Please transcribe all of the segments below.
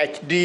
HD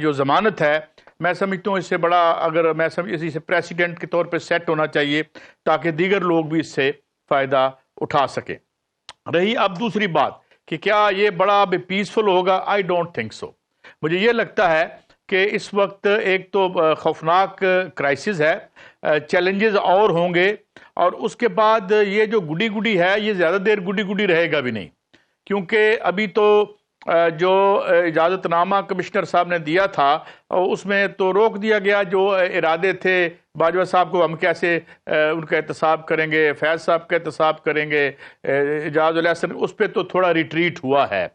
جو ضمانت ہے میں سمجھتا ہوں اس سے بڑا اگر میں اسی سے پریسیڈنٹ کے طور پہ سیٹ ہونا چاہیے تاکہ دیگر لوگ بھی اس سے فائدہ اٹھا سکیں. رہی اب دوسری بات کہ کیا یہ بڑا پیسفل ہوگا، آئی ڈونٹ تھنک سو. مجھے یہ لگتا ہے کہ اس وقت ایک تو خوفناک کرائسس ہے، چیلنجز اور ہوں گے، اور اس کے بعد یہ جو گڈی گڈی ہے یہ زیادہ دیر گڈی گڈی رہے گا بھی نہیں، کیونکہ ابھی تو جو اجازت نامہ کمشنر صاحب نے دیا تھا اس میں تو روک دیا گیا جو ارادے تھے باجوہ صاحب کو ہم کیسے ان کا احتساب کریں گے، فیض صاحب کا احتساب کریں گے، اعجاز الاحسن، اس پہ تو تھوڑا ریٹریٹ ہوا ہے،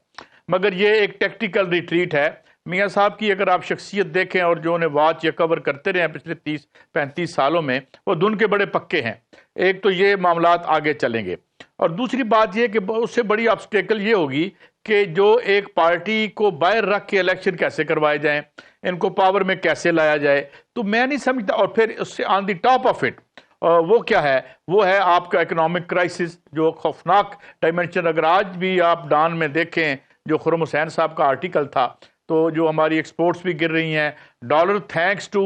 مگر یہ ایک ٹیکٹیکل ریٹریٹ ہے. میاں صاحب کی اگر آپ شخصیت دیکھیں اور جو انہیں واچ یا کور کرتے رہے ہیں پچھلے 30-35 سالوں میں، وہ دن کے بڑے پکے ہیں. ایک تو یہ معاملات آگے چلیں گے، اور دوسری بات یہ کہ اس سے بڑی آبسٹیکل یہ ہوگی کہ جو ایک پارٹی کو باہر رکھ کے الیکشن کیسے کروائے جائیں، ان کو پاور میں کیسے لایا جائے. تو میں نہیں سمجھتا، اور پھر اس سے آن دی ٹاپ آف اٹ وہ کیا ہے، وہ ہے آپ کا اکنامک کرائسس، جو خوفناک ڈائمنشن. اگر آج بھی آپ ڈان میں دیکھیں جو خرم حسین صاحب کا آرٹیکل تھا، تو جو ہماری ایکسپورٹس بھی گر رہی ہیں، dollar thanks to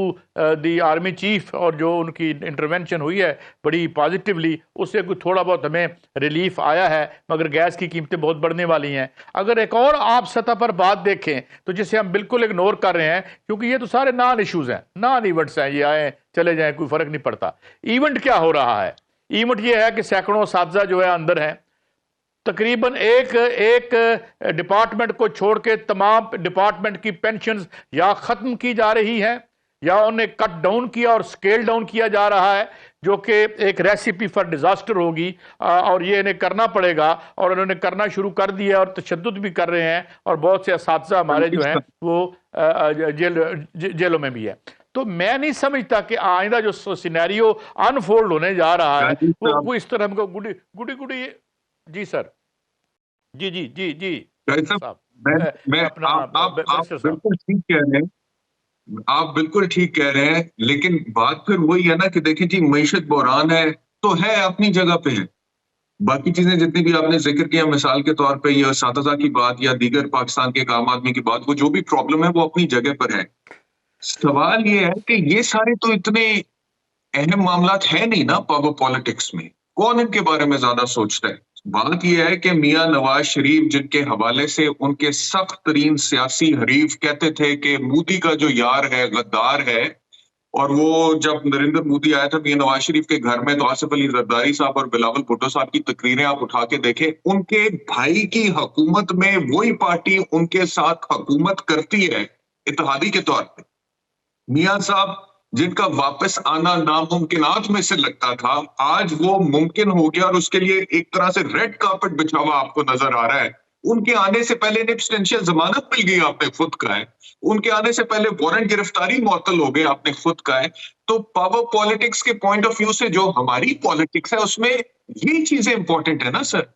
the army chief, اور جو ان کی انٹرونشن ہوئی ہے بڑی پازیٹیولی، اس سے کوئی تھوڑا بہت ہمیں ریلیف آیا ہے، مگر گیس کی قیمتیں بہت بڑھنے والی ہیں. اگر ایک اور آپ سطح پر بات دیکھیں تو جسے ہم بالکل اگنور کر رہے ہیں، کیونکہ یہ تو سارے نان ایشوز ہیں، نان ایونٹس ہیں، یہ آئیں چلے جائیں کوئی فرق نہیں پڑتا. ایونٹ کیا ہو رہا ہے؟ ایونٹ یہ ہے کہ سینکڑوں اساتذہ جو ہے اندر ہیں، تقریباً ایک ڈپارٹمنٹ کو چھوڑ کے تمام ڈپارٹمنٹ کی پینشنز یا ختم کی جا رہی ہیں یا انہیں کٹ ڈاؤن کیا اور سکیل ڈاؤن کیا جا رہا ہے، جو کہ ایک ریسیپی فار ڈیزاسٹر ہوگی. اور یہ انہیں کرنا پڑے گا، اور انہوں نے کرنا شروع کر دیا اور تشدد بھی کر رہے ہیں، اور بہت سے اساتذہ ہمارے جو ہیں وہ جیلوں میں بھی ہے. تو میں نہیں سمجھتا کہ آئندہ جو سینیریو انفولڈ ہونے جا رہا ہے وہ اس طرح ہم کو گڈی. جی سر، جی جی جی جی آپ بالکل ٹھیک کہہ رہے ہیں، آپ بالکل ٹھیک کہہ رہے ہیں، لیکن بات پھر وہی ہے نا کہ دیکھیں جی، معیشت بحران ہے تو ہے، اپنی جگہ پہ ہے. باقی چیزیں جتنی بھی آپ نے ذکر کیا، مثال کے طور پہ یہ اساتذہ کی بات یا دیگر پاکستان کے عام آدمی کی بات، وہ جو بھی پرابلم ہے وہ اپنی جگہ پر ہے. سوال یہ ہے کہ یہ سارے تو اتنے اہم معاملات ہیں نہیں نا پاور پالیٹکس میں، کون ان کے بارے میں زیادہ سوچتا ہے؟ بات یہ ہے کہ میاں نواز شریف، جن کے حوالے سے ان کے سخت ترین سیاسی حریف کہتے تھے کہ مودی کا جو یار ہے غدار ہے، اور وہ جب نریندر مودی آیا تھا میاں نواز شریف کے گھر میں، تو آصف علی زرداری صاحب اور بلاول بھٹو صاحب کی تقریریں آپ اٹھا کے دیکھیں، ان کے بھائی کی حکومت میں وہی پارٹی ان کے ساتھ حکومت کرتی ہے اتحادی کے طور پہ. میاں صاحب جن کا واپس آنا ناممکنات میں سے لگتا تھا، آج وہ ممکن ہو گیا، اور اس کے لیے ایک طرح سے ریڈ کارپٹ بچھا ہوا آپ کو نظر آ رہا ہے. ان کے آنے سے پہلے ایکسٹینشن ضمانت مل گئی، آپ نے خود کا ہے. ان کے آنے سے پہلے وارنٹ گرفتاری معطل ہو گئے، آپ نے خود کا ہے. تو پاور پالیٹکس کے پوائنٹ آف ویو سے جو ہماری پالیٹکس ہے اس میں یہ چیزیں امپورٹنٹ ہے نا سر.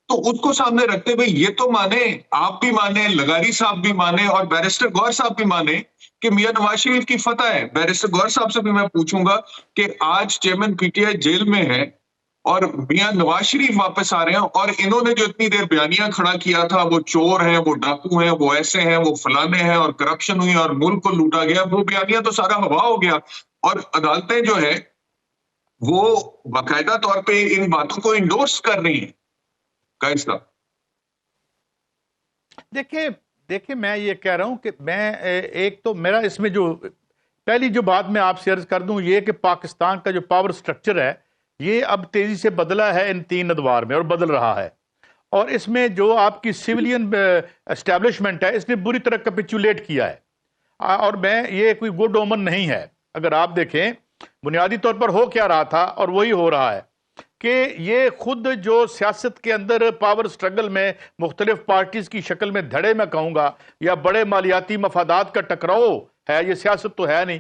تو اس کو سامنے رکھتے ہوئے یہ تو مانے، آپ بھی مانے، لغاری صاحب بھی مانے، اور بیرسٹر گوہر صاحب بھی مانے کہ میاں نواز شریف کی فتح ہے. بیرسٹر گوہر صاحب سے بھی میں پوچھوں گا کہ آج chairman P T I jail میں ہے اور میاں نواز شریف واپس آ رہے ہیں، اور انہوں نے جو اتنی دیر بیانیاں کھڑا کیا تھا، وہ چور ہیں، وہ ڈاکو ہیں، وہ ایسے ہیں، وہ فلانے ہیں، اور کرپشن ہوئی اور ملک کو لوٹا گیا، وہ بیانیاں تو سارا ہوا ہو گیا. اور عدالتیں جو ہے وہ باقاعدہ طور پہ ان باتوں کو انڈورس کر رہی ہیں. کیسا؟ دیکھیں میں یہ کہہ رہا ہوں کہ میں ایک تو میرا اس میں جو پہلی جو بات میں آپ سے عرض کر دوں یہ کہ پاکستان کا جو پاور سٹرکچر ہے یہ اب تیزی سے بدلا ہے ان 3 ادوار میں، اور بدل رہا ہے. اور اس میں جو آپ کی سیولین اسٹیبلشمنٹ ہے اس نے بری طرح کیپیچولیٹ کیا ہے، اور میں یہ کوئی گڈ اومن نہیں ہے. اگر آپ دیکھیں بنیادی طور پر ہو کیا رہا تھا اور وہی ہو رہا ہے کہ یہ خود جو سیاست کے اندر پاور سٹرگل میں مختلف پارٹیز کی شکل میں دھڑے میں کہوں گا یا بڑے مالیاتی مفادات کا ٹکراؤ ہے، یہ سیاست تو ہے نہیں.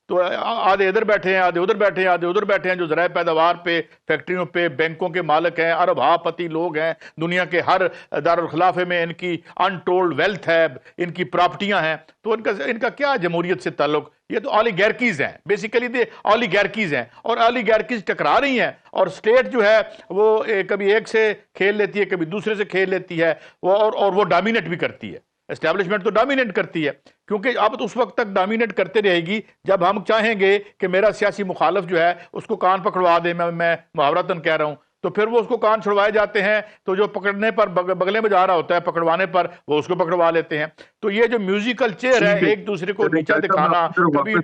تو آدھے ادھر بیٹھے ہیں، آدھے ادھر بیٹھے ہیں، آدھے ادھر بیٹھے ہیں، جو ذرائع پیداوار پہ، فیکٹریوں پہ، بینکوں کے مالک ہیں، ارب ہا پتی لوگ ہیں، دنیا کے ہر دارالخلافے میں ان کی انٹولڈ ویلتھ ہے، ان کی پراپرٹیاں ہیں. تو ان کا کیا جمہوریت سے تعلق؟ یہ تو اولیگارکیز ہیں، بیسیکلی اولیگارکیز ہیں، اور اولیگارکیز ٹکرا رہی ہیں، اور اسٹیٹ جو ہے وہ کبھی ایک سے کھیل لیتی ہے، کبھی دوسرے سے کھیل لیتی ہے، اور وہ ڈومینیٹ بھی کرتی ہے. اسٹیبلشمنٹ تو ڈومینیٹ کرتی ہے. کیونکہ اب تو اس وقت تک ڈومینیٹ کرتے رہے گی جب ہم چاہیں گے کہ میرا سیاسی مخالف جو ہے اس کو کان پکڑوا دے، میں محاورتاً کہہ رہا ہوں، تو پھر وہ اس کو کان چھڑوائے جاتے ہیں، تو جو پکڑنے پر بغلے میں جا رہا ہوتا ہے پکڑوانے پر وہ اس کو پکڑوا لیتے ہیں. تو یہ جو میوزیکل چیئر ہے ایک دوسرے کو نیچا دکھانا، کبھی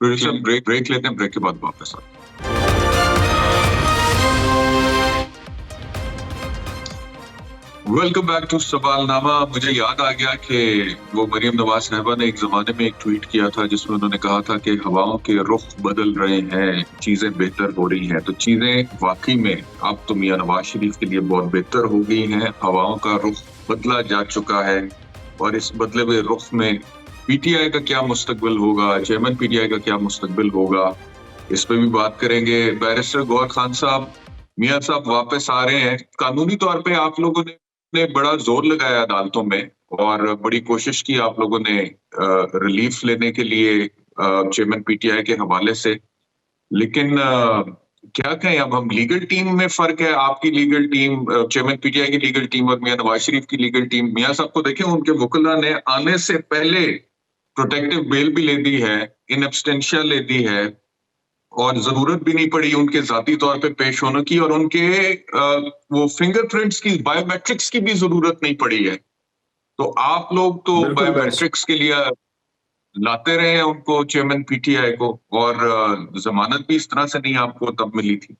بریک لیتے ہیں، بریک کے بعد واپس آتے ہیں. ویلکم بیک ٹو سوال نامہ. مجھے یاد آ گیا کہ وہ مریم نواز صاحبہ نے ایک زمانے میں ایک ٹویٹ کیا تھا جس میں انہوں نے کہا تھا کہ ہواؤں کے رخ بدل رہے ہیں، چیزیں بہتر ہو رہی ہیں. تو چیزیں واقعی میں اب تو میاں نواز شریف کے لیے بہت بہتر ہو گئی ہیں. ہواؤں کا رخ بدلا جا چکا ہے، اور اس بدلے ہوئے رخ میں پی ٹی آئی کا کیا مستقبل ہوگا، چیئرمین پی ٹی آئی کا کیا مستقبل ہوگا، اس پہ بھی بات کریں گے. بیرسٹر گوہر خان صاحب، میاں صاحب واپس آ رہے ہیں. قانونی طور پہ آپ لوگوں نے بڑا زور لگایا عدالتوں میں اور بڑی کوشش کی آپ لوگوں نے ریلیف لینے کے لیے چیئرمین پی ٹی آئی کے حوالے سے، لیکن کیا کہیں اب ہم لیگل ٹیم میں فرق ہے. آپ کی legal team, chairman P T آئی کی لیگل ٹیم اور میاں نواز شریف کی لیگل ٹیم. میاں صاحب کو دیکھیں، ان کے وکلا نے آنے سے پہلے پروٹیکٹیو بیل بھی لے دی ہے، ان ایبسٹینشیا لے دی ہے، اور ضرورت بھی نہیں پڑی ان کے ذاتی طور پہ پیش ہونے کی، اور ان کے وہ فنگر پرنٹس کی، بایو میٹرکس کی بھی ضرورت نہیں پڑی ہے. تو آپ لوگ تو بایو میٹرکس کے لیے لاتے رہے ہیں ان کو، چیئرمین پی ٹی آئی کو، اور ضمانت بھی اس طرح سے نہیں آپ کو تب ملی تھی.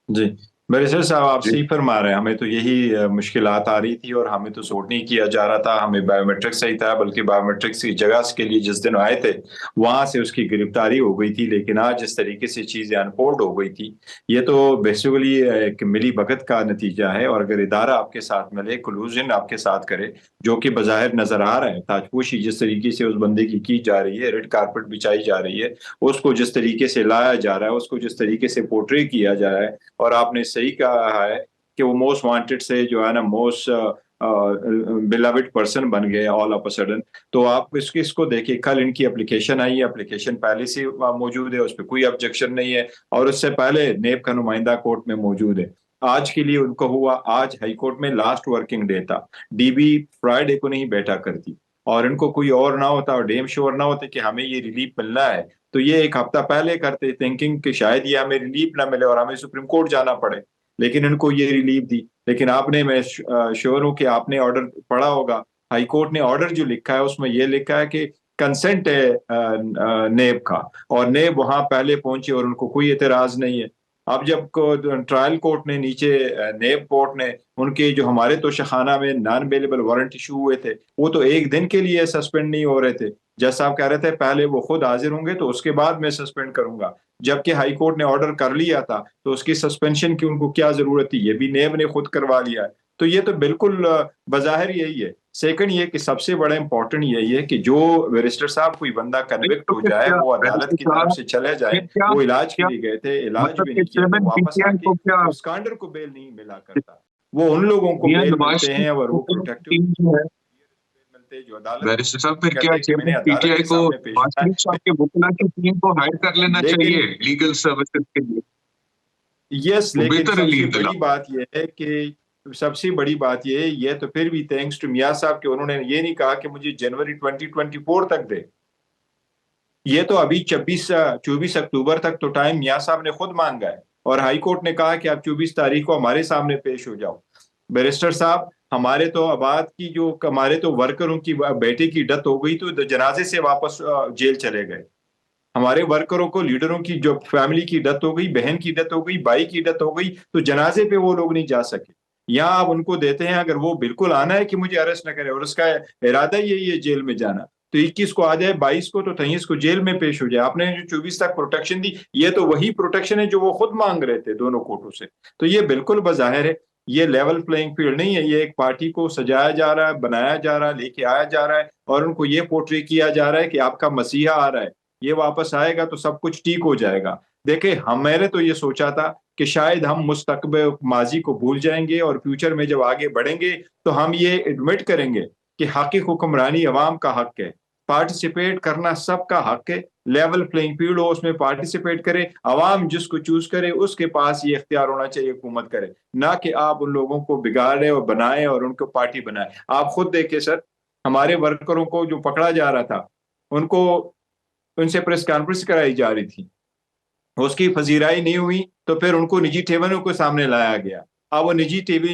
جی بیرسٹر صاحب، آپ صحیح فرما رہے ہیں. ہمیں تو یہی مشکلات آ رہی تھی اور ہمیں تو سوٹ نہیں کیا جا رہا تھا. ہمیں بایو میٹرک صحیح تھا، بلکہ بایو میٹرکس کی جگہ کے لیے جس دن آئے تھے وہاں سے اس کی گرفتاری ہو گئی تھی. لیکن آج جس طریقے سے چیزیں انفولڈ ہو گئی تھی، یہ تو بیسیکلی ایک ملی بھگت کا نتیجہ ہے. اور اگر ادارہ آپ کے ساتھ ملے، کلوژن آپ کے ساتھ کرے، جو کہ بظاہر نظر آ رہا ہے، تاجپوشی جس طریقے سے اس بندے کی جا رہی ہے، ریڈ کارپٹ بچائی جا رہی ہے، اس کو جس طریقے سے لایا جا رہا ہے، اس کو جس طریقے سے پورٹری کیا جا رہا ہے، اور آپ نے صحیح کہا ہے کہ وہ موسٹ وانٹڈ سے جو ہے نا موسٹ بلاوڈ پرسن بن گئے آل آف اے سڈن. تو آپ اس کو دیکھیں، کل ان کی اپلیکیشن آئی ہے، اپلیکیشن پہلے سے موجود ہے، اس پہ کوئی آبجیکشن نہیں ہے، اور اس سے پہلے نیب کا نمائندہ کورٹ میں موجود ہے. آج کے لیے ان کو ہوا، آج ہائی کورٹ میں لاسٹ ورکنگ ڈے تھا. ڈی بی فرائیڈے کو نہیں بیٹھا کرتی، اور ان کو کوئی اور نہ ہوتا اور ڈیم شور نہ ہوتے کہ ہمیں یہ ریلیف ملنا ہے تو یہ ایک ہفتہ پہلے کرتے، تھنکنگ کہ شاید یہ ہمیں ریلیف نہ ملے اور ہمیں سپریم کورٹ جانا پڑے. لیکن ان کو یہ ریلیف دی. لیکن آپ نے، میں شیور ہوں کہ آپ نے آرڈر پڑھا ہوگا، ہائی کورٹ نے آرڈر جو لکھا ہے اس میں یہ لکھا ہے کہ کنسنٹ ہے نیب کا، اور نیب وہاں پہلے پہنچے اور ان کو کوئی اعتراض نہیں ہے. اب جب ٹرائل کورٹ نے نیچے نیب کورٹ نے ان کے جو ہمارے تو شخانہ میں نان بیلیبل وارنٹ ایشو ہوئے تھے، وہ تو ایک دن کے لیے سسپینڈ نہیں ہو رہے تھے. جج صاحب کہہ رہے تھے پہلے وہ خود حاضر ہوں گے تو اس کے بعد میں سسپینڈ کروں گا، جبکہ ہائی کورٹ نے آرڈر کر لیا تھا تو اس کی سسپینشن کی ان کو کیا ضرورت تھی؟ یہ بھی نیب نے خود کروا لیا ہے. تو یہ تو بالکل بظاہر یہی ہے. سیکنڈ یہ کہ سب سے بڑا امپورٹنٹ یہی ہے کہ جو بیرسٹر صاحب کوئی بندہ کنوکٹ ہو جائے، وہ عدالت کی طرف سے چلے جائے. وہ علاج کے لیے گئے تھے، علاج بھی نہیں کیا، تو واپس آ کے اسکانڈر کو بیل نہیں ملا کرتا. وہ ان لوگوں کو بیل ملتے ہیں اور وہ پروٹیکٹیو جو عدالت. بیرسٹر صاحب، پھر کیا چیئرمین پی ٹی آئی کو نواز شریف صاحب کے وکلا کی ٹیم کو ہائر کر لینا چاہیے لیگل سروسز کے لیے؟ یس، لیکن سب سے بڑی بات یہ ہے کہ یہ تو پھر بھی تھینکس ٹو میاں صاحب کہ انہوں نے یہ نہیں کہا کہ مجھے جنوری 2024 تک دے. یہ تو ابھی 24 اکتوبر تک تو ٹائم میاں صاحب نے خود مانگا ہے، اور ہائی کورٹ نے کہا کہ آپ 24 تاریخ کو ہمارے سامنے پیش ہو جاؤ. بیرسٹر صاحب، ہمارے تو آباد کی جو ہمارے تو ورکروں کی بیٹے کی ڈیتھ ہو گئی تو جنازے سے واپس جیل چلے گئے. ہمارے ورکروں کو، لیڈروں کی جو فیملی کی ڈیتھ ہو گئی، بہن کی ڈیتھ ہو گئی، بھائی کی ڈیتھ ہو گئی، تو جنازے پہ وہ لوگ نہیں جا سکے. یہاں آپ ان کو دیتے ہیں، اگر وہ بالکل آنا ہے کہ مجھے اریسٹ نہ کرے اور اس کا ارادہ یہی ہے جیل میں جانا، تو 21 کو آ جائے، 22 کو تو 23 کو جیل میں پیش ہو جائے. آپ نے جو 24 تک پروٹیکشن دی، یہ تو وہی پروٹیکشن ہے جو وہ خود مانگ رہے تھے دونوں کورٹوں سے. تو یہ بالکل بظاہر ہے یہ لیول پلینگ فیلڈ نہیں ہے. یہ ایک پارٹی کو سجایا جا رہا ہے، بنایا جا رہا ہے، لے کے آیا جا رہا ہے، اور ان کو یہ پورٹری کیا جا رہا ہے کہ آپ کا مسیحا آ رہا ہے، یہ واپس آئے گا تو سب کچھ ٹھیک ہو جائے گا. دیکھیں، میں نے تو یہ سوچا تھا کہ شاید ہم مستقبل ماضی کو بھول جائیں گے اور فیوچر میں جب آگے بڑھیں گے تو ہم یہ ایڈمٹ کریں گے کہ حق حکمرانی عوام کا حق ہے، پارٹیسپیٹ کرنا سب کا حق ہے. لیول پلینگ فیلڈ ہو، اس میں پارٹیسپیٹ کرے، عوام جس کو چوز کرے اس کے پاس یہ اختیار ہونا چاہیے حکومت کرے، نہ کہ آپ ان لوگوں کو بگاڑیں اور بنائیں اور ان کو پارٹی بنائیں. آپ خود دیکھیں سر، ہمارے ورکروں کو جو پکڑا جا رہا تھا ان سے پریس کانفرنس کرائی جا رہی تھی، اس کی پذیرائی نہیں ہوئی تو پھر ان کو نجی ٹیونوں کے سامنے لایا گیا. اب وہ نجی ٹی وی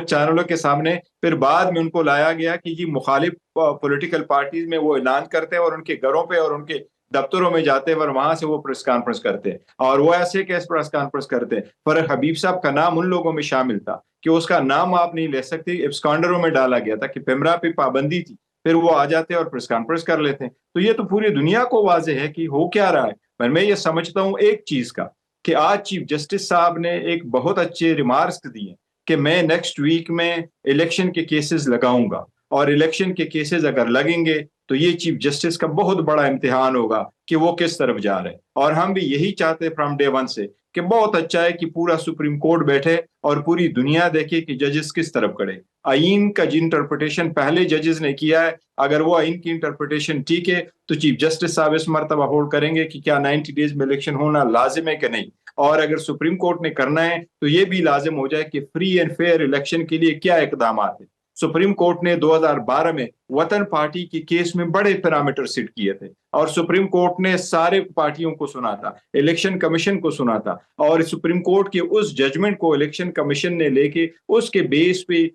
چینلوں کے سامنے پھر بعد میں ان کو لایا گیا کہ یہ مخالف پولیٹیکل پارٹیز میں وہ اعلان کرتے ہیں اور ان کے گھروں پہ اور ان کے دفتروں میں جاتے اور وہاں سے وہ پریس کانفرنس کرتے اور وہ ایسے کیس پریس کانفرنس کرتے. پر حبیب صاحب کا نام ان لوگوں میں شامل تھا کہ اس کا نام آپ نہیں لے سکتے، ایبسکانڈروں میں ڈالا گیا تھا کہ پیمرا پہ پابندی تھی، پھر وہ آ جاتے اور پریس کانفرنس کر لیتے. تو یہ تو پوری دنیا کو واضح ہے کہ ہو کیا رہا ہے. میں یہ سمجھتا ہوں ایک چیز کا کہ آج چیف جسٹس صاحب نے ایک بہت اچھے ریمارکس دیے کہ میں نیکسٹ ویک میں الیکشن کے کیسز لگاؤں گا، اور الیکشن کے کیسز اگر لگیں گے تو یہ چیف جسٹس کا بہت بڑا امتحان ہوگا کہ وہ کس طرف جا رہے ہیں. اور ہم بھی یہی چاہتے فرام ڈے ون سے کہ بہت اچھا ہے کہ پورا سپریم کورٹ بیٹھے اور پوری دنیا دیکھے کہ ججز کس طرف کھڑے. آئین کا جو انٹرپریٹیشن پہلے ججز نے کیا ہے، اگر وہ آئین کی انٹرپریٹیشن ٹھیک ہے تو چیف جسٹس صاحب اس مرتبہ ہولڈ کریں گے کہ کیا 90 ڈیز میں الیکشن ہونا لازم ہے کہ نہیں. اور اگر سپریم کورٹ نے کرنا ہے تو یہ بھی لازم ہو جائے کہ فری اینڈ فیئر الیکشن کے لیے کیا اقدامات ہیں. سپریم کورٹ نے 2012 میں وطن پارٹی کے کیس میں بڑے پیرامیٹر سیٹ کیے تھے اور سپریم کورٹ نے سارے پارٹیوں کو سنا تھا، الیکشن کمیشن کو سنا تھا، اور سپریم کورٹ کے اس ججمنٹ کو الیکشن کمیشن نے لے کے اس کے بیس پہ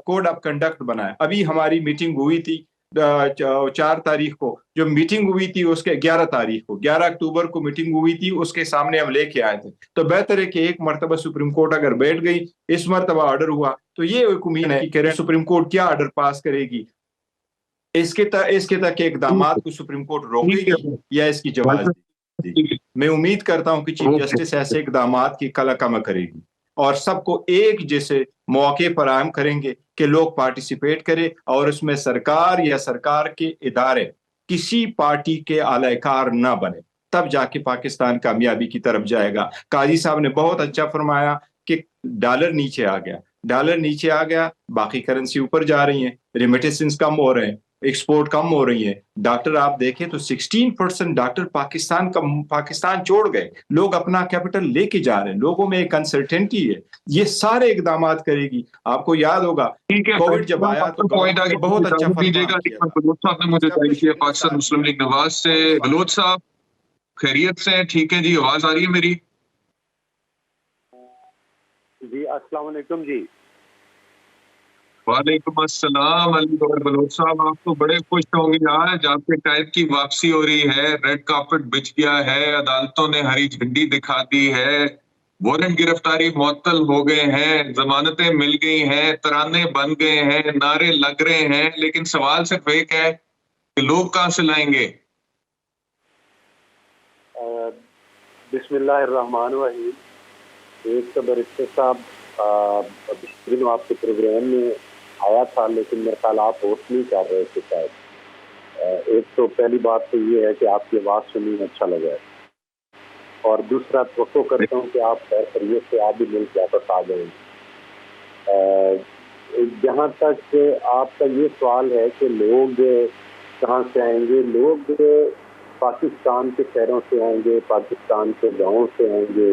کوڈ آف کنڈکٹ بنایا. ابھی ہماری میٹنگ ہوئی تھی 4 تاریخ کو، جو میٹنگ ہوئی تھی اس کے 11 تاریخ کو 11 اکتوبر کو میٹنگ ہوئی تھی، اس کے سامنے ہم لے کے آئے تھے. تو بہتر ہے کہ ایک مرتبہ سپریم کورٹ اگر بیٹھ گئی، اس مرتبہ آرڈر ہوا تو یہ ایک امید ہے کہ سپریم کورٹ کیا آرڈر پاس کرے گی، اس کے تک اقدامات کو سپریم کورٹ روکے گی یا اس کی جواز دے گی. میں امید کرتا ہوں کہ چیف جسٹس ایسے اقدامات کی کلا کما کرے گی اور سب کو ایک جیسے مواقع فراہم کریں گے کہ لوگ پارٹیسپیٹ کریں، اور اس میں سرکار یا سرکار کے ادارے کسی پارٹی کے اعلی کار نہ بنے. تب جا کے پاکستان کامیابی کی طرف جائے گا. قاضی صاحب نے بہت اچھا فرمایا کہ ڈالر نیچے آ گیا، باقی کرنسی اوپر جا رہی ہیں، ریمیٹنس کم ہو رہے ہیں، ایکسپورٹ کم ہو رہی ہے. ڈاکٹر آپ دیکھیں تو 16% ڈاکٹر پاکستان چھوڑ گئے، لوگ اپنا کیپٹل لے کے جا رہے ہیں، لوگوں میں ایک انسرٹینٹی ہے. یہ سارے اقدامات کرے گی. آپ کو یاد ہوگا کووڈ جب آیا تو بہت اچھا بلوچ صاحب نے مجھے ڈائل کیا پاکستان مسلم لیگ نواز سے. بلوچ صاحب خیریت سے؟ ٹھیک ہے جی، آواز آ رہی ہے میری؟ جی السلام علیکم. جی وعلیکم السلام. علی گور بلوچ صاحب، آپ تو بڑے خوش ہوں گے آج، آپ کے ٹائپ کی واپسی ہو رہی ہے، ریڈ کارپٹ بچھ گیا ہے، عدالتوں نے ہری جھنڈی دکھا دی ہے، وارنٹ گرفتاری معطل ہو گئے ہیں، ضمانتیں مل گئی ہیں، ترانے بن گئے ہیں، نعرے لگ رہے ہیں، لیکن سوال صرف ایک ہے کہ لوگ کہاں سے لائیں گے؟ بسم اللہ الرحمن الرحیم. ایک تو برسٹر صاحب دن آپ کے پروگرام میں آیا تھا، لیکن میرے خیال آپ ہوسٹ نہیں کر رہے تھے شاید. ایک تو پہلی بات تو یہ ہے کہ آپ کی آواز سننے میں اچھا لگا ہے، اور دوسرا توقع کرتا ہوں کہ آپ خیر خیریت سے آپ بھی ملک واپس آ جائیں. جہاں تک آپ کا یہ سوال ہے کہ لوگ کہاں سے آئیں گے، لوگ پاکستان کے شہروں سے آئیں گے، پاکستان کے گاؤں سے آئیں گے،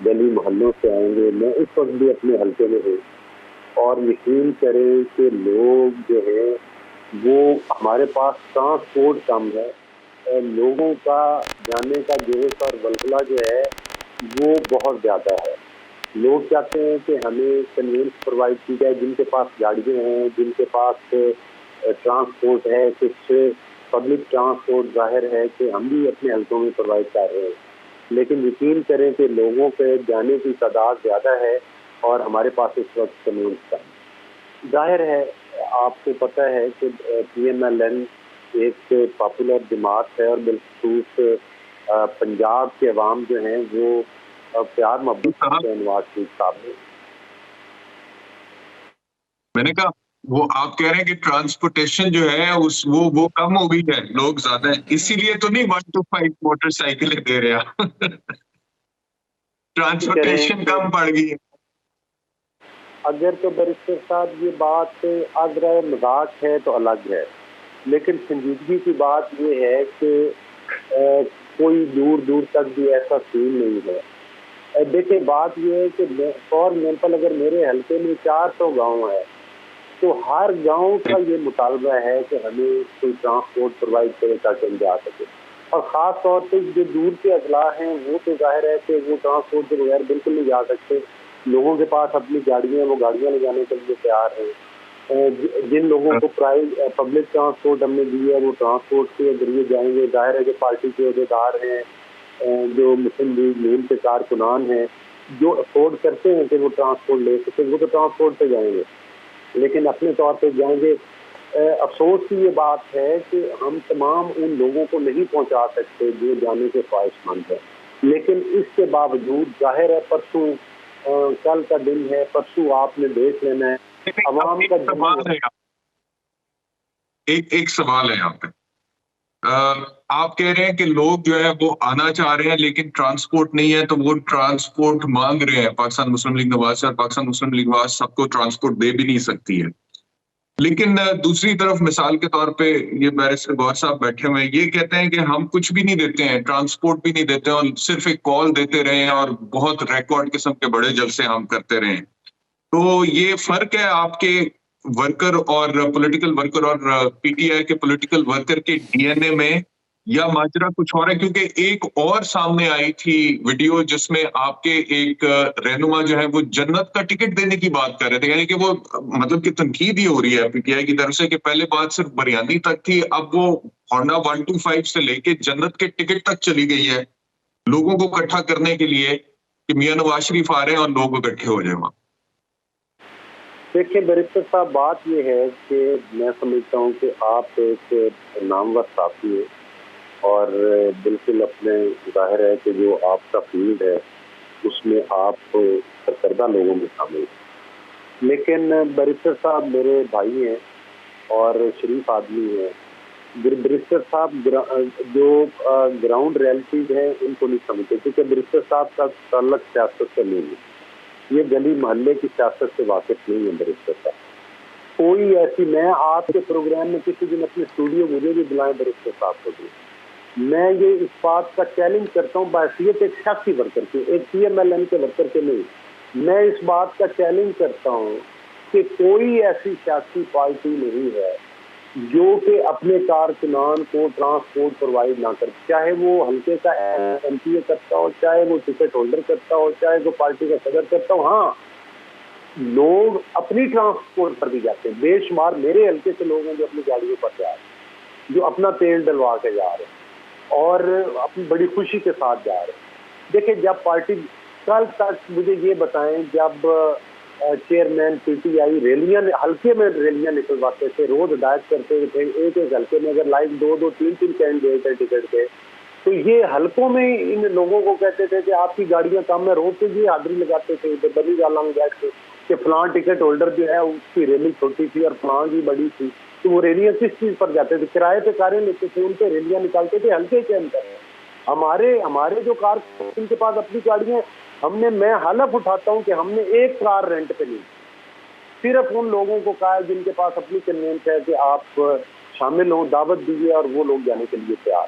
گلی محلوں سے آئیں گے. میں اس وقت بھی اپنے حلقے میں ہوں، اور یقین کریں کہ لوگ جو ہیں وہ ہمارے پاس ٹرانسپورٹ کم ہے، لوگوں کا جانے کا جوش اور ولولہ جو ہے وہ بہت زیادہ ہے. لوگ چاہتے ہیں کہ ہمیں کنوینس پرووائڈ کی جائے، جن کے پاس گاڑیاں ہیں، جن کے پاس ٹرانسپورٹ ہے، کچھ پبلک ٹرانسپورٹ ظاہر ہے کہ ہم بھی اپنے حلقوں میں پرووائڈ کر رہے ہیں. لیکن یقین کریں کہ لوگوں پہ جانے کی تعداد زیادہ ہے اور ہمارے پاس اس وقت کنوینس کا ظاہر ہے. آپ کو پتہ ہے کہ پی ایم ایل این ایک پاپولر جماعت ہے، اور بالخصوص پنجاب کے عوام جو ہیں وہ پیار محبت سے نواز شریف صاحب نے. میں نے کہا وہ آپ کہہ رہے ہیں کہ ٹرانسپورٹیشن جو ہے وہ کم ہو گئی ہے، لوگ زیادہ ہیں، اسی لیے تو نہیں 1 to 5 موٹر سائیکلیں دے رہے ہیں. ٹرانسپورٹیشن کم پڑ گئی ہے. اگر تو برسٹر صاحب یہ بات اگر مذاق ہے تو الگ ہے، لیکن سنجیدگی کی بات یہ ہے کہ کوئی دور دور تک بھی ایسا سین نہیں ہے. دیکھیں بات یہ ہے کہ فار ایگزامپل اگر میرے حلقے میں 400 گاؤں ہے تو ہر گاؤں کا یہ مطالبہ ہے کہ ہمیں کوئی ٹرانسپورٹ پرووائڈ کرے تاکہ ہم جا سکے. اور خاص طور پہ جو دور کے اضلاع ہیں وہ تو ظاہر ہے کہ وہ ٹرانسپورٹ کے بغیر بالکل نہیں جا سکتے. لوگوں کے پاس اپنی گاڑیاں وہ گاڑیاں لے جانے کے لیے تیار ہیں. جن لوگوں کو پبلک ٹرانسپورٹ ہم نے دی ہے وہ ٹرانسپورٹ کے ذریعے جائیں گے. ظاہر ہے کہ پارٹی کے عہدیدار ہیں, جو مسلم لیگ نون کے کارکنان ہیں, جو افورڈ کرتے ہیں کہ وہ ٹرانسپورٹ لے سکتے, وہ تو ٹرانسپورٹ پہ جائیں گے, لیکن اپنے طور پہ جائیں گے. افسوس کی یہ بات ہے کہ ہم تمام ان لوگوں کو نہیں پہنچا سکتے جو جانے کے خواہش مند ہیں. لیکن اس کے باوجود ظاہر ہے پرسوں کل کا دن ہے, پرسوں آپ نے دیکھ لینا ہے عوام کا ایک سوال ہے یہاں پہ. آپ کہہ رہے ہیں کہ لوگ جو ہے وہ آنا چاہ رہے ہیں لیکن ٹرانسپورٹ نہیں ہے, تو وہ ٹرانسپورٹ مانگ رہے ہیں. پاکستان مسلم لیگ نواز سے, اور پاکستان مسلم لیگ نواز سب کو ٹرانسپورٹ دے بھی نہیں سکتی ہے. لیکن دوسری طرف مثال کے طور پہ یہ بیرسٹر گور صاحب بیٹھے ہوئے ہیں, یہ کہتے ہیں کہ ہم کچھ بھی نہیں دیتے ہیں, ٹرانسپورٹ بھی نہیں دیتے ہیں, اور صرف ایک کال دیتے رہے ہیں اور بہت ریکارڈ قسم کے بڑے جلسے ہم کرتے رہے ہیں. تو یہ فرق ہے آپ کے ورکر اور پولیٹیکل ورکر اور پی ٹی آئی کے پولیٹیکل ورکر کے ڈی این اے میں, یا ماجرا کچھ اور ہے؟ کیونکہ ایک اور سامنے آئی تھی ویڈیو جس میں آپ کے ایک رہنما جو ہے وہ جنت کا ٹکٹ دینے کی بات کر رہے تھے, یعنی کہ وہ مطلب کہ تنقید ہی ہو رہی ہے پی ٹی آئی کی طرف سے کہ پہلے بات صرف بریانی تک تھی, اب وہ ہونڈا 125 سے لے کے جنت کے ٹکٹ تک چلی گئی ہے لوگوں کو اکٹھا کرنے کے لیے کہ میاں نواز شریف آ رہے ہیں اور لوگ اکٹھے ہو جائیں وہاں. دیکھیے بیرسٹر صاحب, بات یہ ہے کہ میں سمجھتا ہوں کہ آپ ایک نامور صحافی ہیں اور بالکل اپنے ظاہر ہے کہ جو آپ کا فیلڈ ہے اس میں آپ سرکردہ لوگوں میں شامل ہیں. لیکن بیرسٹر صاحب میرے بھائی ہیں اور شریف آدمی ہیں. بیرسٹر صاحب جو گراؤنڈ ریالٹیز ہیں ان کو نہیں سمجھتے, کیونکہ بیرسٹر صاحب کا تعلق سیاست سے نہیں ہے, یہ گلی محلے کی سیاست سے واقف نہیں ہے بیرسٹر صاحب. کوئی ایسی, میں آپ کے پروگرام میں کسی دن اپنے اسٹوڈیو مجھے بھی بلائیں بیرسٹر صاحب کو بھی, میں یہ اس بات کا چیلنج کرتا ہوں بحیثیت ایک سیاسی ورکر کے, ایک پی ایم ایل این کے ورکر کے نہیں. میں اس بات کا چیلنج کرتا ہوں کہ کوئی ایسی سیاسی پارٹی نہیں ہے جو کہ اپنے کارکنان کو ٹرانسپورٹ پرووائڈ نہ کرے, چاہے وہ حلقے کا ایم پی اے کرتا ہو, چاہے وہ ٹکٹ ہولڈر کرتا ہو, چاہے وہ پارٹی کا صدر کرتا ہو. ہاں, لوگ اپنی ٹرانسپورٹ پر بھی جاتے ہیں, بے شمار میرے حلقے سے لوگ ہیں جو اپنی گاڑیوں پر جا رہے ہیں, جو اپنا تیل ڈلوا کے جا رہے ہیں اور اپنی بڑی خوشی کے ساتھ جا رہے ہیں. دیکھیں, جب پارٹی کل تک مجھے یہ بتائیں, جب چیئرمین پی ٹی آئی ریلیاں حلقے میں ریلیاں نکلواتے تھے, روز ہدایت کرتے تھے ایک ایک حلقے میں اگر لائک 2-3 کینڈیڈیٹ ہے ٹکٹ کے, تو یہ حلقوں میں ان لوگوں کو کہتے تھے کہ آپ کی گاڑیاں کم ہے, روز کے یہ حاضری لگاتے تھے بلی گالا میں بیٹھ کے کہ فلاں ٹکٹ ہولڈر جو ہے اس کی ریلی چھوٹی تھی اور فلاں کی بڑی تھی. تو وہ ریلیاں کس چیز پر جاتے تھے؟ کرائے پہ کاریں لیتے تھے, ان پہ ریلیاں نکالتے تھے حلقے کے اندر. ہمارے جو کار ان کے پاس اپنی گاڑیاں, میں حلف اٹھاتا ہوں کہ ہم نے ایک کار رینٹ پہ نہیں, صرف ان لوگوں کو کہا ہے جن کے پاس اپنی کنوینس ہے کہ آپ شامل ہوں, دعوت دیجیے اور وہ لوگ جانے کے لیے تیار.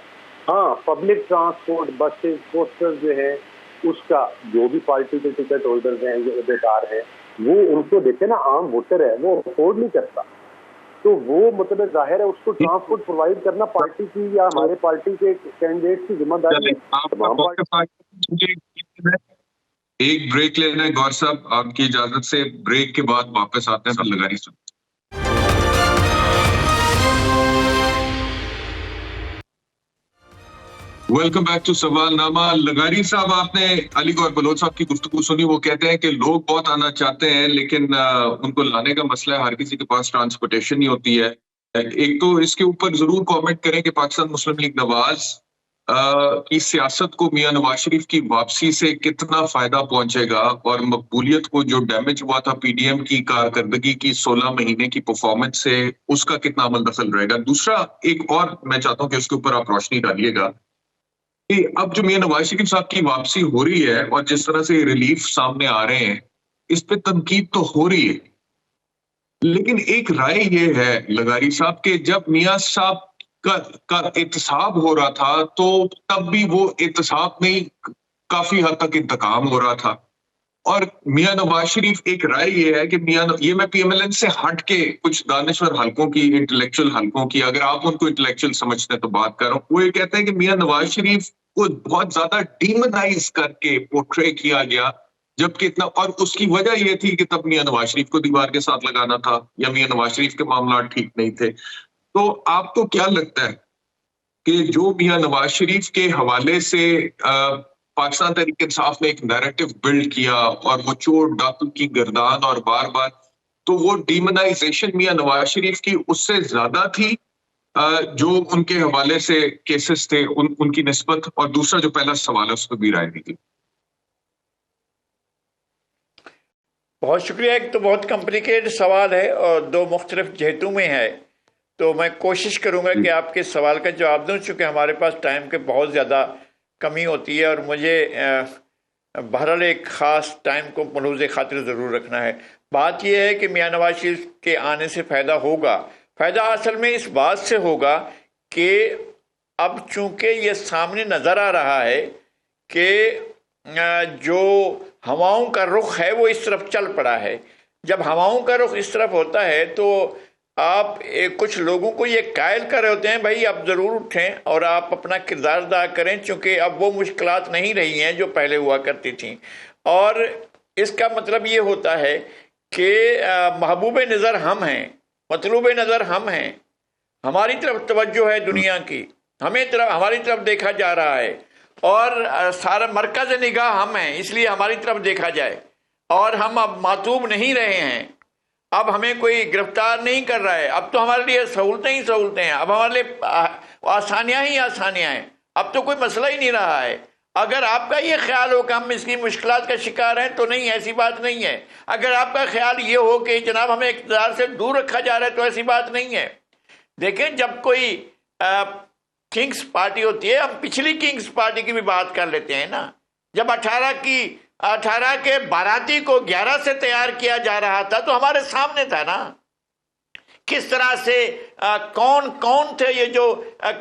ہاں, پبلک ٹرانسپورٹ, بسز, کوسٹر جو ہے اس کا جو بھی پارٹی کے ٹکٹ ہولڈر ہیں, جو عہدیدار ہیں, وہ ان کو دیکھیں نا, عام ووٹر ہے وہ افورڈ نہیں کرتا, تو وہ مطلب ظاہر ہے اس کو ٹرانسپورٹ پرووائڈ کرنا پارٹی کی یا ہمارے پارٹی کے کینڈیڈیٹ کی ذمہ داری ہے. ایک بریک لینا ہے گور صاحب, آپ کی اجازت سے بریک کے بعد واپس آتے ہیں. پھر لگاری صاحب, ویلکم بیک ٹو سوال نامہ. لگاری صاحب, آپ نے علی گور بلوچ صاحب کی گفتگو سنی. وہ کہتے ہیں کہ لوگ بہت آنا چاہتے ہیں لیکن ان کو لانے کا مسئلہ ہے, ہر کسی کے پاس ٹرانسپورٹیشن نہیں ہوتی ہے. ایک تو اس کے اوپر ضرور کامنٹ کریں کہ پاکستان مسلم لیگ نواز کی سیاست کو میاں نواز شریف کی واپسی سے کتنا فائدہ پہنچے گا, اور مقبولیت کو جو ڈیمیج ہوا تھا پی ڈی ایم کی کارکردگی کی 16 مہینے کی پرفارمنس سے, اس کا کتنا عمل دخل رہے گا. دوسرا ایک اور میں چاہتا ہوں کہ اس کے اوپر آپ روشنی ڈالیے گا کہ اب جو میاں نواز شریف صاحب کی واپسی ہو رہی ہے اور جس طرح سے ریلیف سامنے آ رہے ہیں, اس پہ تنقید تو ہو رہی ہے, لیکن ایک رائے یہ ہے لگاری صاحب کہ جب میاں صاحب کا احتساب ہو رہا تھا تو تب بھی وہ احتساب نہیں, کافی حد تک انتقام ہو رہا تھا. اور میاں نواز شریف ایک رائے یہ ہے کہ یہ میں پی ایم ایل این سے ہٹ کے کچھ دانشور حلقوں کی، انٹلیکچوئل حلقوں کی، اگر آپ ان کو انٹلیکچوئل سمجھتے ہیں تو بات کر رہا ہوں، وہ یہ کہتے ہیں کہ میاں نواز شریف کو بہت زیادہ ڈیمونائز کر کے پورٹرے کیا گیا، جبکہ اتنا، اور اس کی وجہ یہ تھی کہ تب میاں نواز شریف کو دیوار کے ساتھ لگانا تھا یا میاں نواز شریف کے معاملات ٹھیک نہیں تھے۔ تو آپ کو کیا لگتا ہے کہ جو میاں نواز شریف کے حوالے سے پاکستان تحریک انصاف نے ایک نیریٹو بلڈ کیا اور وہ چور ڈاکو کی گردان اور بار بار، تو وہ ڈیمونائزیشن میاں نواز شریف کی اس سے زیادہ تھی جو ان کے حوالے سے کیسز تھے ان کی نسبت؟ اور دوسرا جو پہلا سوال ہے اس پہ بھی رائے دیجیے۔ بہت شکریہ، ایک تو بہت کمپلیکیٹڈ سوال ہے اور دو مختلف جہتوں میں ہے، تو میں کوشش کروں گا کہ آپ کے سوال کا جواب دوں، چونکہ ہمارے پاس ٹائم کے بہت زیادہ کمی ہوتی ہے اور مجھے بہرحال ایک خاص ٹائم کو ملحوظ خاطر ضرور رکھنا ہے۔ بات یہ ہے کہ میاں نواز شریف کے آنے سے فائدہ ہوگا، فائدہ اصل میں اس بات سے ہوگا کہ اب چونکہ یہ سامنے نظر آ رہا ہے کہ جو ہواؤں کا رخ ہے وہ اس طرف چل پڑا ہے۔ جب ہواؤں کا رخ اس طرف ہوتا ہے تو آپ کچھ لوگوں کو یہ قائل کر رہے ہوتے ہیں بھائی اب ضرور اٹھیں اور آپ اپنا کردار ادا کریں، چونکہ اب وہ مشکلات نہیں رہی ہیں جو پہلے ہوا کرتی تھیں، اور اس کا مطلب یہ ہوتا ہے کہ محبوب نظر ہم ہیں، مطلوب نظر ہم ہیں، ہماری طرف توجہ ہے دنیا کی، ہماری طرف دیکھا جا رہا ہے، اور سارا مرکز نگاہ ہم ہیں، اس لیے ہماری طرف دیکھا جائے، اور ہم اب معتوب نہیں رہے ہیں، اب ہمیں کوئی گرفتار نہیں کر رہا ہے، اب تو ہمارے لیے سہولتیں ہی سہولتیں ہیں، اب ہمارے لیے آسانیاں ہی آسانیاں ہیں، اب تو کوئی مسئلہ ہی نہیں رہا ہے۔ اگر آپ کا یہ خیال ہو کہ ہم اس کی مشکلات کا شکار ہیں تو نہیں، ایسی بات نہیں ہے۔ اگر آپ کا خیال یہ ہو کہ جناب ہمیں اقتدار سے دور رکھا جا رہا ہے تو ایسی بات نہیں ہے۔ دیکھیں، جب کوئی کنگز پارٹی ہوتی ہے، ہم پچھلی کنگز پارٹی کی بھی بات کر لیتے ہیں نا، جب 18 کے باراتی کو 11 سے تیار کیا جا رہا تھا تو ہمارے سامنے تھا نا کس طرح سے کون تھے یہ جو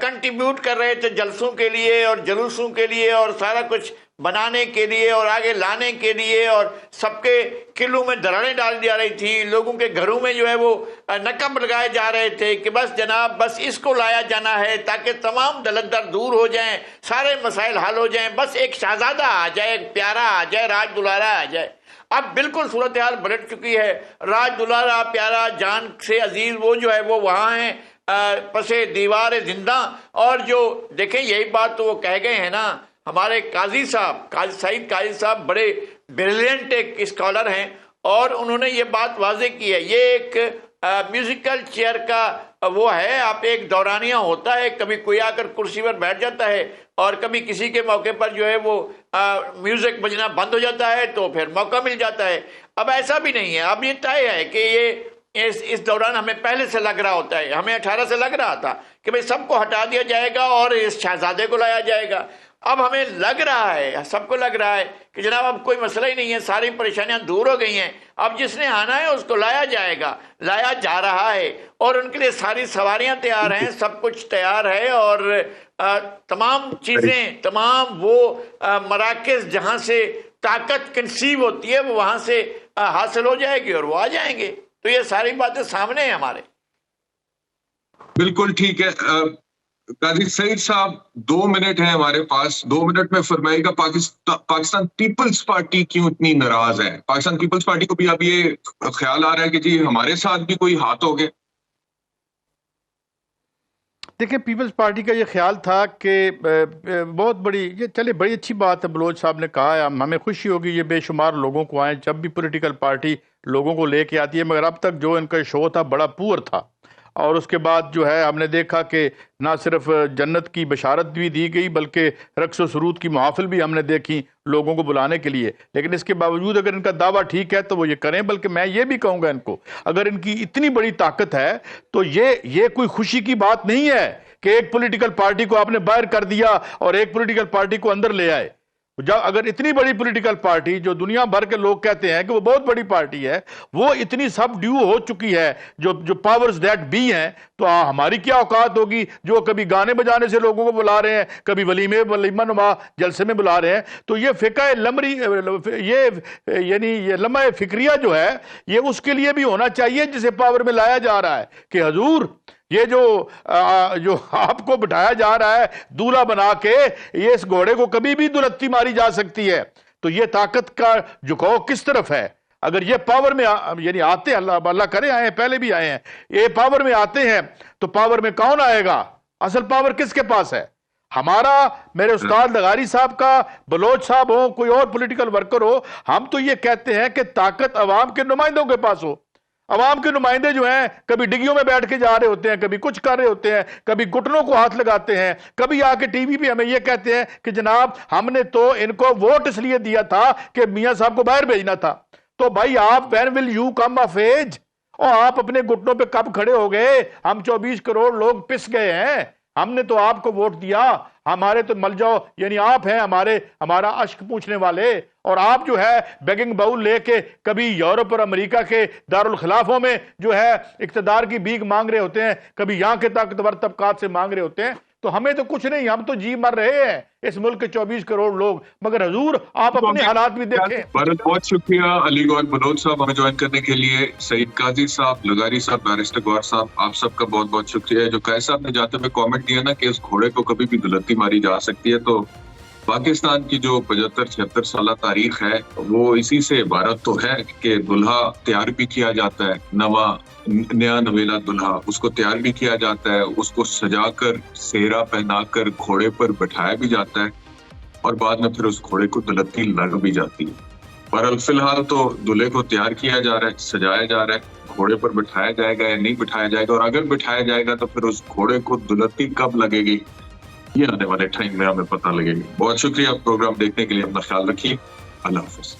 کنٹریبیوٹ کر رہے تھے جلسوں کے لیے اور جلوسوں کے لیے اور سارا کچھ بنانے کے لیے اور آگے لانے کے لیے، اور سب کے قلعوں میں دراڑیں ڈال دیا رہی تھیں، لوگوں کے گھروں میں جو ہے وہ نقب لگائے جا رہے تھے کہ بس جناب بس اس کو لایا جانا ہے تاکہ تمام دلدر دور ہو جائیں، سارے مسائل حل ہو جائیں، بس ایک شہزادہ آ جائے، ایک پیارا آ جائے، راج دلارا آ جائے۔ اب بالکل صورتحال پلٹ چکی ہے، راج دلارا پیارا جان سے عزیز وہ جو ہے وہ وہاں ہیں پسے دیوار زندہ، اور جو دیکھیں یہی بات تو وہ کہہ گئے ہیں نا، ہمارے قاضی سعید قاضی صاحب بڑے بریلینٹ ایک اسکالر ہیں، اور انہوں نے یہ بات واضح کی ہے، یہ ایک میوزیکل چیئر کا وہ ہے، آپ ایک دورانیہ ہوتا ہے، کبھی کوئی آ کر کرسی پر بیٹھ جاتا ہے اور کبھی کسی کے موقع پر جو ہے وہ میوزک بجنا بند ہو جاتا ہے تو پھر موقع مل جاتا ہے۔ اب ایسا بھی نہیں ہے، اب یہ طے ہے کہ یہ اس دوران ہمیں پہلے سے لگ رہا ہوتا ہے، ہمیں 18 سے لگ رہا تھا کہ بھئی سب کو ہٹا دیا جائے گا اور اس شہزادے کو لایا جائے گا۔ اب ہمیں لگ رہا ہے، سب کو لگ رہا ہے کہ جناب اب کوئی مسئلہ ہی نہیں ہے، ساری پریشانیاں دور ہو گئی ہیں، اب جس نے آنا ہے اس کو لایا جائے گا، لایا جا رہا ہے، اور ان کے لیے ساری سواریاں تیار ہیں، سب کچھ تیار ہے، اور تمام چیزیں، تمام وہ مراکز جہاں سے طاقت کنسیو ہوتی ہے وہ وہاں سے حاصل ہو جائے گی اور وہ آ جائیں گے۔ تو یہ ساری باتیں سامنے ہیں ہمارے۔ بالکل ٹھیک ہے۔ قاضی سعید صاحب 2 منٹ ہیں ہمارے پاس، 2 منٹ میں فرمائے گا پاکستان پیپلز پارٹی کیوں اتنی ناراض ہے؟ پاکستان پیپلز پارٹی کو بھی اب یہ خیال آ رہا ہے کہ جی ہمارے ساتھ بھی کوئی ہاتھ ہو گئے۔ دیکھیں، پیپلز پارٹی کا یہ خیال تھا کہ بہت بڑی، یہ چلے بڑی اچھی بات ہے، بلوچ صاحب نے کہا ہے، ہمیں خوشی ہوگی یہ بے شمار لوگوں کو آئیں، جب بھی پولیٹیکل پارٹی لوگوں کو لے کے آتی ہے، مگر اب تک جو ان کا شو تھا بڑا پور تھا، اور اس کے بعد جو ہے ہم نے دیکھا کہ نہ صرف جنت کی بشارت بھی دی گئی بلکہ رقص و سرود کی محافل بھی ہم نے دیکھی لوگوں کو بلانے کے لیے، لیکن اس کے باوجود اگر ان کا دعویٰ ٹھیک ہے تو وہ یہ کریں، بلکہ میں یہ بھی کہوں گا ان کو، اگر ان کی اتنی بڑی طاقت ہے تو یہ کوئی خوشی کی بات نہیں ہے کہ ایک پولیٹیکل پارٹی کو آپ نے باہر کر دیا اور ایک پولیٹیکل پارٹی کو اندر لے آئے۔ اگر اتنی بڑی پولیٹیکل پارٹی جو دنیا بھر کے لوگ کہتے ہیں کہ وہ بہت بڑی پارٹی ہے، وہ اتنی سب ڈیو ہو چکی ہے جو پاورز دیٹ بی ہیں، تو ہماری کیا اوقات ہوگی جو کبھی گانے بجانے سے لوگوں کو بلا رہے ہیں، کبھی ولیمہ نما جلسے میں بلا رہے ہیں. تو یہ فقہ لمری، یہ لمحہ فکریہ جو ہے یہ اس کے لیے بھی ہونا چاہیے جسے پاور میں لایا جا رہا ہے کہ حضور یہ جو آپ کو بٹھایا جا رہا ہے دولہا بنا کے، یہ اس گھوڑے کو کبھی بھی دلتی ماری جا سکتی ہے. تو یہ طاقت کا جھکاؤ کس طرف ہے؟ اگر یہ پاور میں یعنی آتے ہیں، اللہ کرے آئے ہیں، پہلے بھی آئے ہیں، یہ پاور میں آتے ہیں تو پاور میں کون آئے گا؟ اصل پاور کس کے پاس ہے؟ ہمارا، میرے استاد لغاری صاحب کا، بلوچ صاحب ہو، کوئی اور پولیٹیکل ورکر ہو، ہم تو یہ کہتے ہیں کہ طاقت عوام کے نمائندوں کے پاس ہو. عوام کے نمائندے جو ہیں کبھی ڈگیوں میں بیٹھ کے جا رہے ہوتے ہیں، کبھی کچھ کر رہے ہوتے ہیں، کبھی گھٹنوں کو ہاتھ لگاتے ہیں، کبھی آ کے ٹی وی پہ ہمیں یہ کہتے ہیں کہ جناب ہم نے تو ان کو ووٹ اس لیے دیا تھا کہ میاں صاحب کو باہر بھیجنا تھا. تو بھائی آپ when will you come of age? اور آپ اپنے گھٹنوں پہ کب کھڑے ہو گئے؟ ہم 24 کروڑ لوگ پس گئے ہیں، ہم نے تو آپ کو ووٹ دیا، ہمارے تو مل جاؤ، یعنی آپ ہیں ہمارا اشک پوچھنے والے. اور آپ جو ہے بیگنگ باؤل لے کے کبھی یورپ اور امریکہ کے دارالخلافوں میں جو ہے اقتدار کی بھیک مانگ رہے ہوتے ہیں، کبھی یہاں کے طاقتور طبقات سے مانگ رہے ہوتے ہیں. تو ہمیں تو کچھ نہیں، ہم تو جی مر رہے ہیں اس ملک کے 24 کروڑ لوگ. مگر حضور آپ اپنے حالات بھی دیکھیں. بہت شکریہ علی گوہر بلوچ صاحب ہمیں جوائن کرنے کے لیے. سعید قاضی صاحب، لغاری صاحب، بیرسٹر گوہر صاحب، آپ سب کا بہت بہت شکریہ. جو قائد صاحب نے جاتے ہوئے کامنٹ دیا نا کہ اس گھوڑے کو کبھی بھی دلتی ماری جا سکتی ہے، تو پاکستان کی جو 75-76 سالہ تاریخ ہے وہ اسی سے عبارت تو ہے کہ دلہا تیار بھی کیا جاتا ہے، نیا نویلا دلہا اس کو تیار بھی کیا جاتا ہے، اس کو سجا کر سہرا پہنا کر گھوڑے پر بٹھایا بھی جاتا ہے، اور بعد میں پھر اس گھوڑے کو دلتی لگ بھی جاتی ہے. پر فی الحال تو دلہے کو تیار کیا جا رہا ہے، سجایا جا رہا ہے، گھوڑے پر بٹھایا جائے گا یا نہیں بٹھایا جائے گا، اور اگر بٹھایا جائے گا تو پھر اس گھوڑے کو دلتی کب لگے گی یہ آنے والے ٹائم میں ہمیں پتہ لگے گی. بہت شکریہ پروگرام دیکھنے کے لیے، اپنا خیال رکھیے. اللہ حافظ.